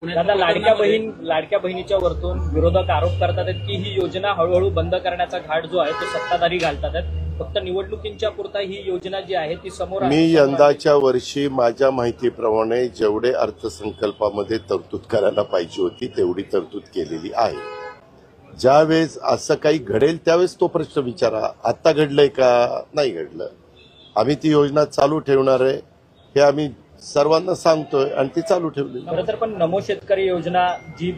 दादा, लाडक्या बहिणीच्या वरतून विरोधक आरोप करतात आहेत की ही योजना हळूहळू बंद करण्याचा घाट जो आहे तो सत्ताधारी घालतात आहेत। फक्त निवडणुकींच्या पुरता ही योजना जी आहे ती समोर मी यंदाच्या वर्षी माझ्या माहितीप्रमाणे जेवढे अर्थसंकल्पामध्ये तरतूद करायला पाहिजे होती तेवढी तरतूद केलेली आहे। ज्यावेळेस असं काही घडेल त्यावेळेस तो प्रश्न विचारा, आता घडलंय का नाही घडलं। आम्ही ती योजना चालू ठेवणार आहे हे आम्ही सर्वांना सांगतोय आणि ती चालू ठेवली। खरं तर पण नमो शेतकरी योजना जी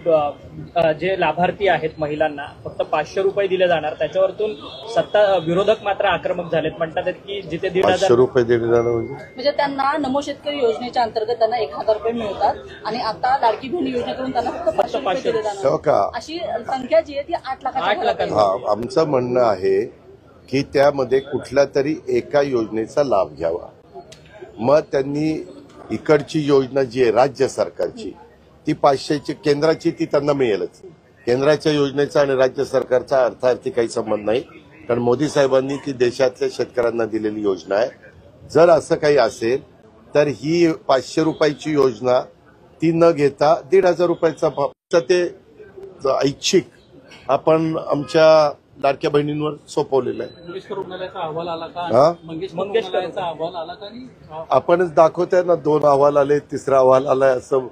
जे लाभार्थी आहेत महिलांना फक्त 500 रुपये दिले जाणार, त्याच्यावरतून विरोधक मात्र आक्रमक झालेत, म्हणतात की जिथे 500 रुपये दिले जाणार म्हणजे त्यांना नमो शेतकरी योजनेच्या अंतर्गत त्यांना 1000 रुपये मिळतात आणि आता लाडकी बहीण योजनेकडून त्यांना फक्त 500 रुपये दिले जाणार। अशी संख्या जी आहे ती 8 लाखाची। आमचं म्हणणं आहे की त्यामध्ये कुठल्या तरी एका योजनेचा लाभ घ्यावा। मग त्यांनी इकडची योजना जी आहे राज्य सरकारची ती 500ची केंद्राची ती त्यांना मिळेलच। केंद्राच्या योजनेचा आणि राज्य सरकारचा अर्थार्थी काही संबंध नाही, कारण मोदी साहेबांनी ती देशातल्या शेतकऱ्यांना दिलेली योजना आहे। जर असं काही असेल तर ही 500 रुपयाची योजना ती न घेता 1500 रुपयाचा फक्त ते ऐच्छिक आपण आमच्या लाडक्या बहिणींवर सोपवलेलं आहे। मंगेशकर रुग्णालयाचा अहवाल आला का? मंगेशकर अहवाल आला का? आपणच दाखवतोय ना, 2 अहवाल आले, 3रा अहवाल आलाय असं।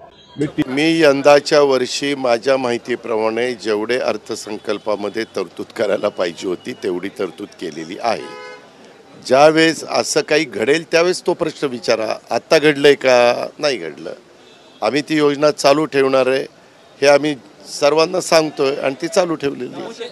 मी यंदाच्या वर्षी माझ्या माहितीप्रमाणे जेवढे अर्थसंकल्पामध्ये तरतूद करायला पाहिजे होती तेवढी तरतूद केलेली आहे। ज्यावेळेस असं काही घडेल त्यावेळेस तो प्रश्न विचारा, आता घडलंय का नाही घडलं। आम्ही ती योजना चालू ठेवणार आहे हे आम्ही सर्वांना सांगतोय आणि ती चालू ठेवलेली आहे।